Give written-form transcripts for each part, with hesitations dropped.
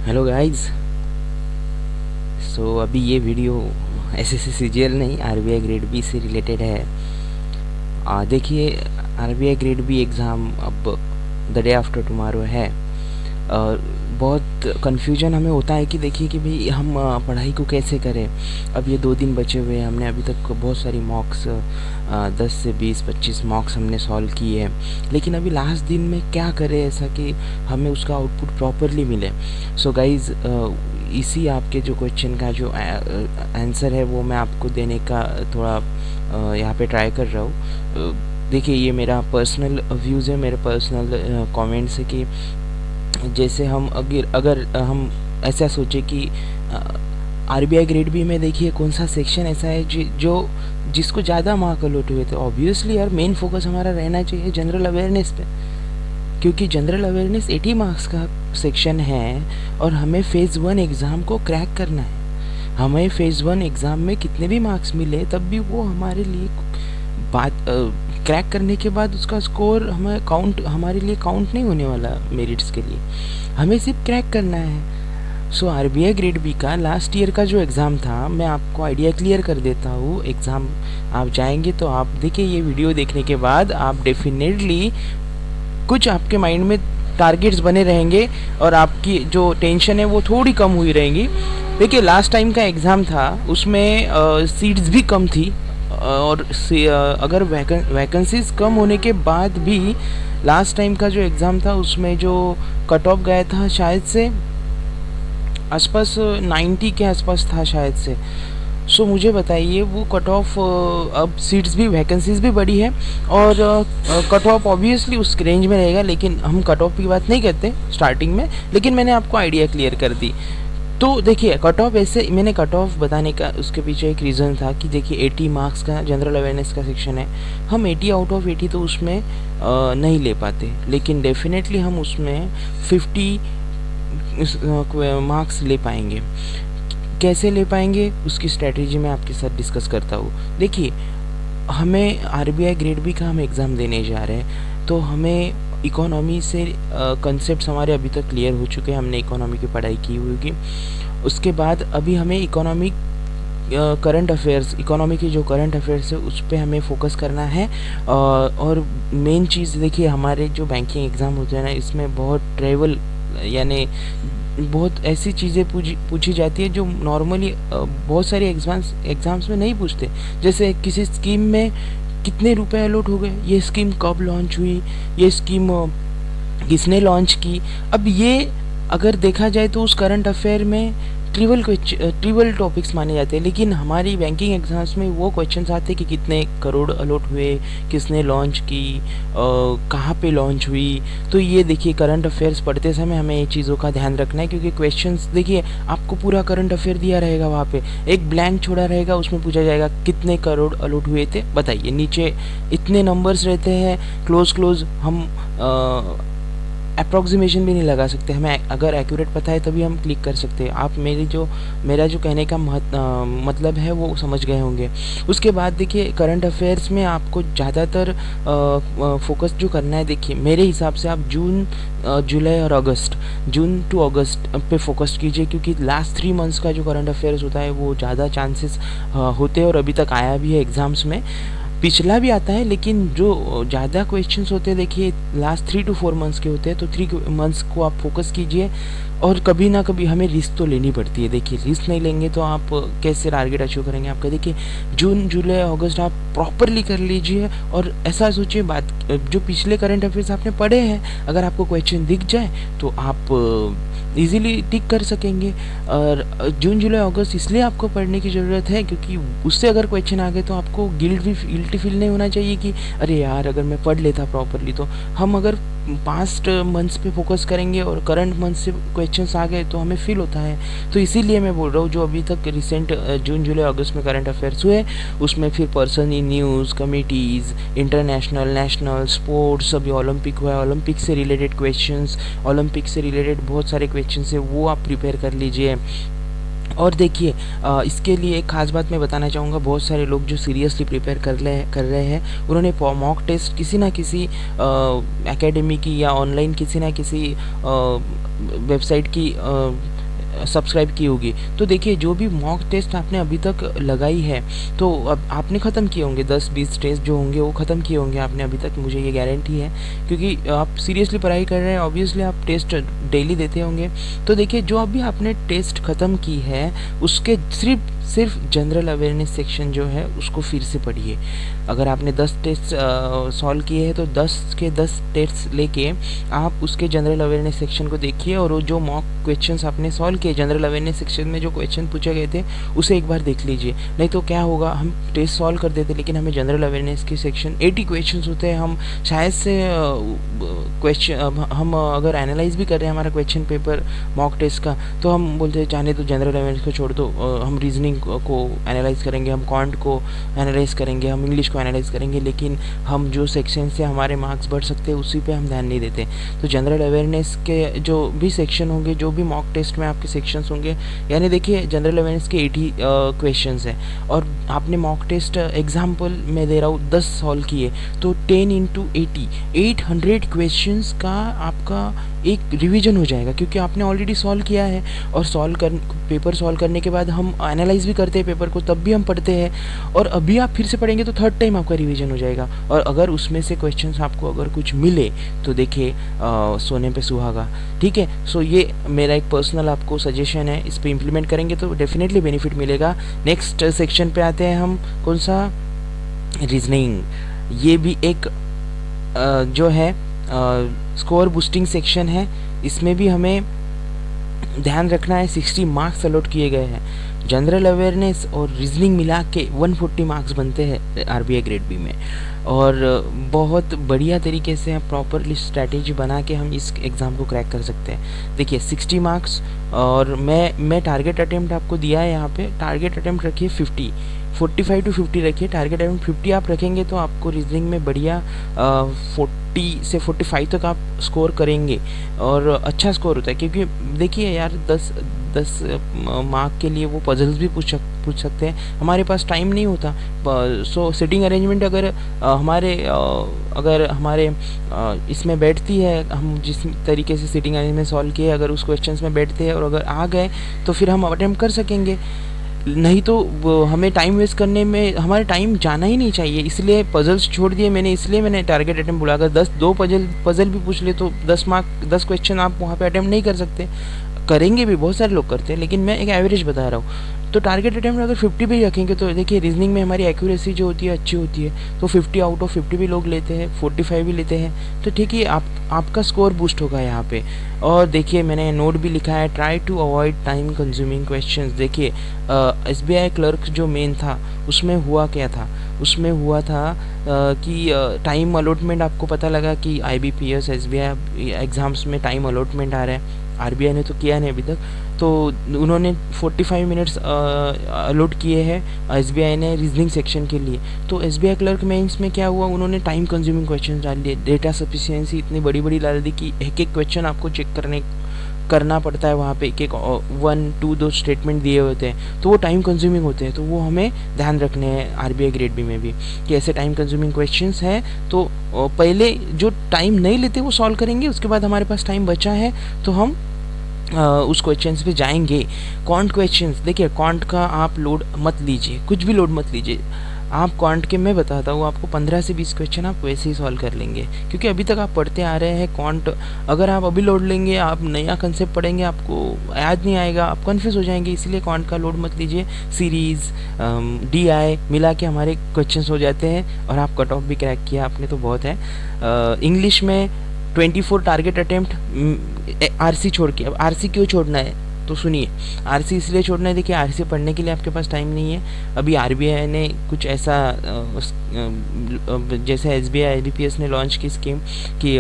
Hello guys. अभी ये video SSC CGL नहीं, आरबीआई ग्रेड बी से रिलेटेड है। देखिए, आरबीआई ग्रेड बी एग्ज़ाम अब द डे आफ्टर टुमारो है। और बहुत कन्फ्यूजन हमें होता है कि देखिए कि भाई हम पढ़ाई को कैसे करें। अब ये 2 दिन बचे हुए हैं, हमने अभी तक बहुत सारी मॉक्स 10 से 20-25 मॉक्स हमने सॉल्व किए हैं, लेकिन अभी लास्ट दिन में क्या करें ऐसा कि हमें उसका आउटपुट प्रॉपरली मिले। सो गाइज़, इसी आपके जो क्वेश्चन का जो आंसर है वो मैं आपको देने का थोड़ा यहाँ पे ट्राई कर रहा हूँ। देखिए, ये मेरा पर्सनल व्यूज़ है, मेरे पर्सनल कमेंट्स है कि जैसे हम अगर हम ऐसा सोचे कि आरबीआई ग्रेड बी में देखिए कौन सा सेक्शन ऐसा है जो जिसको ज़्यादा मार्क अलॉट हुए थे। ऑब्वियसली यार मेन फोकस हमारा रहना चाहिए जनरल अवेयरनेस पे, क्योंकि जनरल अवेयरनेस 80 मार्क्स का सेक्शन है और हमें फ़ेज़ 1 एग्ज़ाम को क्रैक करना है। हमें फ़ेज़ 1 एग्ज़ाम में कितने भी मार्क्स मिले तब भी वो हमारे लिए बात क्रैक करने के बाद उसका स्कोर हमें हमारे लिए काउंट नहीं होने वाला मेरिट्स के लिए, हमें सिर्फ क्रैक करना है। सो आरबीआई ग्रेड बी का लास्ट ईयर का जो एग्ज़ाम था, मैं आपको आइडिया क्लियर कर देता हूँ। एग्ज़ाम आप जाएंगे तो आप देखिए, ये वीडियो देखने के बाद आप डेफिनेटली कुछ आपके माइंड में टारगेट्स बने रहेंगे और आपकी जो टेंशन है वो थोड़ी कम हुई रहेंगी। देखिए, लास्ट टाइम का एग्ज़ाम था उसमें सीट्स भी कम थी और अगर वैकेंसीज कम होने के बाद भी लास्ट टाइम का जो एग्ज़ाम था उसमें जो कट ऑफ गया था शायद से आसपास 90 के आसपास था शायद से। सो मुझे बताइए वो कट ऑफ, अब सीट्स भी वैकेंसीज भी बढ़ी है और कट ऑफ ऑब्वियसली उस रेंज में रहेगा, लेकिन हम कट ऑफ की बात नहीं करते स्टार्टिंग में, लेकिन मैंने आपको आइडिया क्लियर कर दी। तो देखिए, कट ऑफ ऐसे मैंने कट ऑफ बताने का उसके पीछे एक रीज़न था कि देखिए 80 मार्क्स का जनरल अवेयरनेस का सेक्शन है, हम 80 आउट ऑफ 80 तो उसमें नहीं ले पाते, लेकिन डेफिनेटली हम उसमें 50 मार्क्स ले पाएंगे। कैसे ले पाएंगे उसकी स्ट्रैटेजी मैं आपके साथ डिस्कस करता हूँ। देखिए, हमें आरबीआई ग्रेड बी का हम एग्ज़ाम देने जा रहे हैं, तो हमें इकोनॉमी से कंसेप्ट हमारे अभी तक क्लियर हो चुके हैं, हमने इकोनॉमी की पढ़ाई की हुई होगी। उसके बाद अभी हमें इकोनॉमिक करंट अफेयर्स, इकोनॉमी की जो करंट अफेयर्स है उस पर हमें फोकस करना है। और मेन चीज़ देखिए, हमारे जो बैंकिंग एग्ज़ाम होते हैं ना, इसमें बहुत ट्रेवल यानी बहुत ऐसी चीज़ें पूछी जाती है जो नॉर्मली बहुत सारे एग्ज़ाम्स में नहीं पूछते। जैसे किसी स्कीम में कितने रुपए अलॉट हो गए, ये स्कीम कब लॉन्च हुई, ये स्कीम किसने लॉन्च की। अब ये अगर देखा जाए तो उस करंट अफेयर में ट्रिवल टॉपिक्स माने जाते हैं, लेकिन हमारी बैंकिंग एग्जाम्स में वो क्वेश्चंस आते हैं कि कितने करोड़ अलॉट हुए, किसने लॉन्च की, कहाँ पे लॉन्च हुई। तो ये देखिए, करंट अफेयर्स पढ़ते समय हमें ये चीज़ों का ध्यान रखना है, क्योंकि क्वेश्चंस देखिए आपको पूरा करंट अफेयर दिया रहेगा, वहाँ पे एक ब्लैंक छोड़ा रहेगा, उसमें पूछा जाएगा कितने करोड़ अलॉट हुए थे बताइए। नीचे इतने नंबर्स रहते हैं, क्लोज हम अप्रॉक्सीमेशन भी नहीं लगा सकते, हमें अगर एक्यूरेट पता है तभी हम क्लिक कर सकते हैं। आप मेरा जो कहने का मतलब है वो समझ गए होंगे। उसके बाद देखिए, करंट अफेयर्स में आपको ज़्यादातर फोकस जो करना है, देखिए मेरे हिसाब से आप जून, जुलाई और जून टू अगस्त पे फोकस कीजिए, क्योंकि लास्ट 3 मंथ्स का जो करंट अफेयर्स होता है वो ज़्यादा चांसेस होते हैं और अभी तक आया भी है एग्ज़ाम्स में। पिछला भी आता है, लेकिन जो ज़्यादा क्वेश्चंस होते हैं देखिए लास्ट 3 to 4 मंथ्स के होते हैं, तो 3 मंथ्स को आप फोकस कीजिए। और कभी ना कभी हमें रिस्क तो लेनी पड़ती है। देखिए, रिस्क नहीं लेंगे तो आप कैसे टारगेट अचीव करेंगे आपका। देखिए, जून जुलाई अगस्त आप प्रॉपरली कर लीजिए और ऐसा सोचिए, बात जो पिछले करंट अफेयर्स आपने पढ़े हैं अगर आपको क्वेश्चन दिख जाए तो आप इजीली टिक कर सकेंगे। और जून जुलाई अगस्त इसलिए आपको पढ़ने की ज़रूरत है क्योंकि उससे अगर क्वेश्चन आ गए तो आपको गिल्टी फील नहीं होना चाहिए कि अरे यार अगर मैं पढ़ लेता प्रॉपरली। तो हम अगर पास्ट मंथ्स पे फोकस करेंगे और करंट मंथ से क्वेश्चंस आ गए तो हमें फील होता है। तो इसीलिए मैं बोल रहा हूँ, जो अभी तक रिसेंट जून जुलाई अगस्त में करंट अफेयर्स हुए उसमें फिर person in news, committees, international, national, sports, अभी ओलंपिक हुआ है, ओलंपिक से रिलेटेड क्वेश्चंस, ओलंपिक से रिलेटेड बहुत सारे क्वेश्चंस है वो आप प्रिपेयर कर लीजिए। और देखिए, इसके लिए एक ख़ास बात मैं बताना चाहूँगा, बहुत सारे लोग जो सीरियसली प्रिपेयर कर रहे हैं उन्होंने मॉक टेस्ट किसी ना किसी एकेडमी की या ऑनलाइन किसी ना किसी वेबसाइट की सब्सक्राइब की होगी। तो देखिए जो भी मॉक टेस्ट आपने अभी तक लगाई है, तो अब आपने ख़त्म किए होंगे 10-20 टेस्ट जो होंगे वो ख़त्म किए होंगे आपने अभी तक, मुझे ये गारंटी है, क्योंकि आप सीरियसली पढ़ाई कर रहे हैं, ऑब्वियसली आप टेस्ट डेली देते होंगे। तो देखिए जो अभी आपने टेस्ट ख़त्म की है उसके सिर्फ जनरल अवेयरनेस सेक्शन जो है उसको फिर से पढ़िए। अगर आपने 10 टेस्ट सॉल्व किए हैं तो 10 के 10 टेस्ट लेके आप उसके जनरल अवेयरनेस सेक्शन को देखिए, और वो जो मॉक क्वेश्चंस आपने सॉल्व किए जनरल अवेयरनेस सेक्शन में जो क्वेश्चन पूछे गए थे उसे एक बार देख लीजिए। नहीं तो क्या होगा, हम टेस्ट सॉल्व कर देते लेकिन हमें जनरल अवेयरनेस के सेक्शन 80 क्वेश्चंस होते हैं, हम शायद से क्वेश्चन हम अगर एनालाइज भी कर रहे हैं हमारा क्वेश्चन पेपर मॉक टेस्ट का, तो हम बोलते हैं जाने तो जनरल अवेयरनेस को छोड़ दो, हम रीजनिंग को एनालाइज करेंगे, हम क्वांट को एनालाइज करेंगे, हम इंग्लिश को एनालाइज करेंगे, लेकिन हम जो सेक्शन से हमारे मार्क्स बढ़ सकते हैं उसी पे हम ध्यान नहीं देते। तो जनरल अवेयरनेस के जो भी सेक्शन होंगे, जो भी मॉक टेस्ट में आपके सेक्शंस होंगे, यानी देखिए जनरल अवेयरनेस के 80 क्वेश्चंस हैं और आपने मॉक टेस्ट एग्जाम्पल मैं दे रहा हूँ 10 सॉल्व किए, तो 10 इंटू 80 800 क्वेश्चंस का आपका एक रिवीजन हो जाएगा, क्योंकि आपने ऑलरेडी सॉल्व किया है। और पेपर सॉल्व करने के बाद हम एनालाइज भी करते हैं पेपर को, तब भी हम पढ़ते हैं, और अभी आप फिर से पढ़ेंगे तो थर्ड टाइम आपका रिवीजन हो जाएगा। और अगर उसमें से क्वेश्चंस आपको अगर कुछ मिले तो देखिए सोने पे सुहागा। ठीक है, सो ये मेरा एक पर्सनल आपको सजेशन है, इस पर इम्प्लीमेंट करेंगे तो डेफिनेटली बेनिफिट मिलेगा। नेक्स्ट सेक्शन पे आते हैं हम, कौन सा, रीजनिंग। ये भी एक जो है स्कोर बूस्टिंग सेक्शन है, इसमें भी हमें ध्यान रखना है 60 मार्क्स अलॉट किए गए हैं। जनरल अवेयरनेस और रीजनिंग मिला के 140 मार्क्स बनते हैं आरबीआई ग्रेड बी में, और बहुत बढ़िया तरीके से हम प्रॉपरली स्ट्रैटेजी बना के हम इस एग्ज़ाम को क्रैक कर सकते हैं। देखिए 60 मार्क्स, और मैं टारगेट अटेम्प्ट आपको दिया है यहाँ पे, टारगेट अटेम्प्ट रखिए 45 टू 50 रखिए, टारगेट अटेम्प्ट 50 आप रखेंगे तो आपको रीजनिंग में बढ़िया 40 से 45 तक आप स्कोर करेंगे, और अच्छा स्कोर होता है। क्योंकि देखिए यार 10 मार्क के लिए वो पजल्स भी पूछ सकते हैं, हमारे पास टाइम नहीं होता। सो सिटिंग अरेंजमेंट अगर हमारे इसमें बैठती है, हम जिस तरीके से सिटिंग अरेंजमेंट सॉल्व किए अगर उस क्वेश्चंस में बैठते हैं और अगर आ गए तो फिर हम अटेम्प्ट कर सकेंगे, नहीं तो हमें टाइम वेस्ट करने में हमारा टाइम जाना ही नहीं चाहिए। इसलिए पजल्स छोड़ दिए मैंने, इसलिए मैंने टारगेट अटेम्प्ट बोला। अगर 2 पजल भी पूछ ले तो 10 क्वेश्चन आप वहाँ पे अटेम्प्ट नहीं कर सकते, करेंगे भी, बहुत सारे लोग करते हैं, लेकिन मैं एक एवरेज बता रहा हूँ। तो टारगेट अटेम्प्ट अगर 50 भी रखेंगे तो देखिए रीजनिंग में हमारी एक्यूरेसी जो होती है अच्छी होती है, तो 50 आउट ऑफ 50 भी लोग लेते हैं, 45 भी लेते हैं, तो ठीक है आपका स्कोर बूस्ट होगा यहाँ पे। और देखिए मैंने नोट भी लिखा है, try to avoid time consuming questions. देखिए एसबीआई क्लर्क जो मेन था उसमें हुआ क्या था, उसमें हुआ था कि टाइम अलॉटमेंट, आपको पता लगा कि आईबीपीएस एसबीआई एग्ज़ाम्स में टाइम अलॉटमेंट आ रहा है, आरबीआई ने तो किया नहीं अभी तक, तो उन्होंने 45 मिनट्स अलॉट किए हैं एसबीआई ने रीजनिंग सेक्शन के लिए। तो एसबीआई क्लर्क मेंस में क्या हुआ, उन्होंने टाइम कंज्यूमिंग क्वेश्चन डाल दिए, डेटा सफिशिएंसी इतनी बड़ी डाल दी कि एक क्वेश्चन आपको चेक करना पड़ता है, वहाँ पे एक 1, 2, 2 स्टेटमेंट दिए होते हैं, तो वो टाइम कंज्यूमिंग होते हैं। तो वो हमें ध्यान रखने हैं आरबीआई ग्रेड बी में भी कि ऐसे टाइम कंज्यूमिंग क्वेश्चंस हैं, तो पहले जो टाइम नहीं लेते वो सॉल्व करेंगे, उसके बाद हमारे पास टाइम बचा है तो हम उस क्वेश्चंस पे जाएंगे। क्वांट क्वेश्चंस, देखिए क्वांट का आप लोड मत लीजिए, कुछ भी लोड मत लीजिए आप क्वांट के, मैं बताता हूँ आपको 15 से 20 क्वेश्चन आप वैसे ही सॉल्व कर लेंगे, क्योंकि अभी तक आप पढ़ते आ रहे हैं क्वांट। अगर आप अभी लोड लेंगे, आप नया कंसेप्ट पढ़ेंगे, आपको याद नहीं आएगा, आप कन्फ्यूज हो जाएंगे, इसलिए क्वांट का लोड मत लीजिए। सीरीज़ डीआई मिला के हमारे क्वेश्चन हो जाते हैं, और आप कट ऑफ भी क्रैक किया आपने तो बहुत है। इंग्लिश में 24 टारगेट अटेम्प्ट आरसी छोड़ के। अब आरसी क्यों छोड़ना है तो सुनिए, आरसी इसलिए छोड़ना है, देखिए आरसी पढ़ने के लिए आपके पास टाइम नहीं है। अभी आरबीआई ने कुछ ऐसा जैसे एसबीआई आईबीपीएस ने लॉन्च की स्कीम कि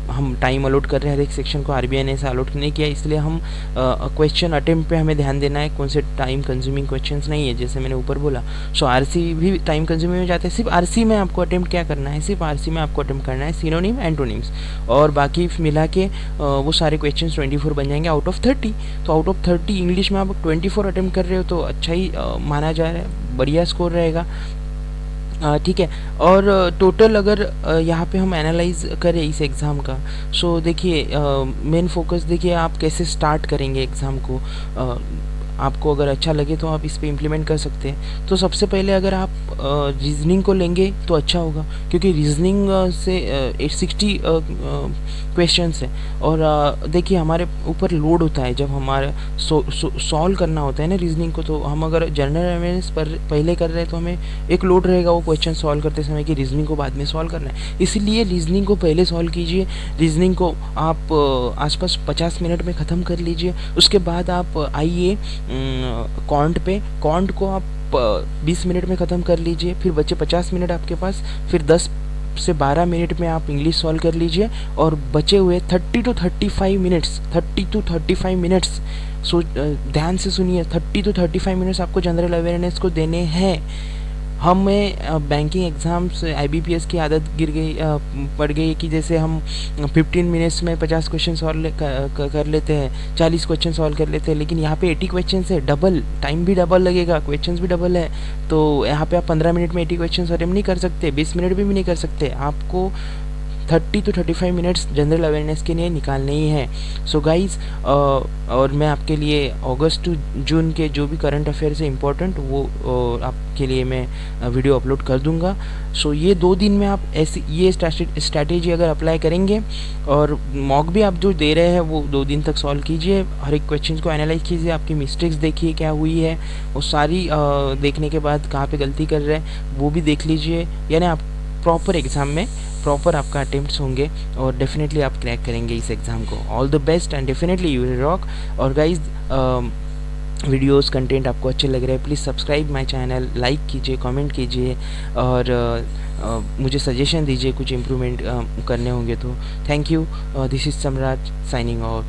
हम टाइम अलॉट कर रहे हैं हर एक सेक्शन को, आरबीआई ने ऐसा अलॉट नहीं किया, इसलिए हम क्वेश्चन अटेम्प्ट पे हमें ध्यान देना है, कौन से टाइम कंज्यूमिंग क्वेश्चंस नहीं है, जैसे मैंने ऊपर बोला। सो आरसी भी टाइम कंज्यूमिंग में जाता है, सिर्फ आरसी में आपको अटेम्प्ट क्या करना है, सिर्फ आरसी में आपको अटेम्प्ट करना है सिनोनिम एंटोनिम्स, और बाकी मिला के वो सारे क्वेश्चन 24 बन जाएंगे आउट ऑफ 30। तो आउट ऑफ 30 इंग्लिश में आप 24 अटेम्प्ट कर रहे हो तो अच्छा ही माना जा रहा है, बढ़िया स्कोर रहेगा। ठीक है। और टोटल अगर यहाँ पे हम एनालाइज करें इस एग्ज़ाम का, सो देखिए मेन फोकस देखिए आप कैसे स्टार्ट करेंगे एग्ज़ाम को। आपको अगर अच्छा लगे तो आप इस पे इम्प्लीमेंट कर सकते हैं। तो सबसे पहले अगर आप रीजनिंग को लेंगे तो अच्छा होगा, क्योंकि रीजनिंग से 60 क्वेश्चंस हैं। और देखिए हमारे ऊपर लोड होता है जब हमारे सॉल्व करना होता है ना रीजनिंग को। तो हम अगर जनरल अवेयरनेस पर पहले कर रहे हैं तो हमें एक लोड रहेगा वो क्वेश्चन सॉल्व करते समय कि रीजनिंग को बाद में सॉल्व करना है। इसीलिए रीजनिंग को पहले सॉल्व कीजिए। रीजनिंग को आप आसपास 50 मिनट में ख़त्म कर लीजिए। उसके बाद आप आइए कॉन्ट पे। कॉन्ट को आप 20 मिनट में ख़त्म कर लीजिए। फिर बचे 50 मिनट आपके पास। फिर 10 से 12 मिनट में आप इंग्लिश सॉल्व कर लीजिए। और बचे हुए 30 टू 35 मिनट्स ध्यान से सुनिए, 30 टू 35 मिनट्स आपको जनरल अवेयरनेस को देने हैं। हमें बैंकिंग एग्ज़ाम से IBPS की आदत पड़ गई कि जैसे हम 15 मिनट्स में 50 क्वेश्चन सॉल्व कर लेते हैं, 40 क्वेश्चन सॉल्व कर लेते हैं। लेकिन यहाँ पे 80 क्वेश्चन है, डबल टाइम भी डबल लगेगा, क्वेश्चंस भी डबल है। तो यहाँ पे आप 15 मिनट में 80 क्वेश्चन अटेम्प्ट नहीं कर सकते, 20 मिनट भी नहीं कर सकते। आपको 30 टू 35 मिनट्स जनरल अवेयरनेस के लिए निकालने ही है। सो गाइज, और मैं आपके लिए अगस्त टू जून के जो भी करंट अफेयर्स है इम्पोर्टेंट, वो आपके लिए मैं वीडियो अपलोड कर दूंगा। सो ये 2 दिन में आप ऐसी ये स्ट्रैटेजी अगर अप्लाई करेंगे, और मॉक भी आप जो दे रहे हैं वो 2 दिन तक सॉल्व कीजिए। हर एक क्वेश्चन को एनालाइज कीजिए, आपकी मिस्टेक्स देखिए क्या हुई है, वो सारी देखने के बाद कहाँ पे गलती कर रहे हैं वो भी देख लीजिए। यानी आप प्रॉपर एग्ज़ाम में प्रॉपर आपका अटेम्प्ट्स होंगे और डेफिनेटली आप क्रैक करेंगे इस एग्ज़ाम को। All the best and definitely you will rock. और गाइज, वीडियोस कंटेंट आपको अच्छे लग रहे हैं, please subscribe my channel, like कीजिए, कमेंट कीजिए, और मुझे सजेशन दीजिए कुछ इम्प्रूवमेंट करने होंगे तो। Thank you. दिस इज़ सम्राट साइनिंग ऑफ।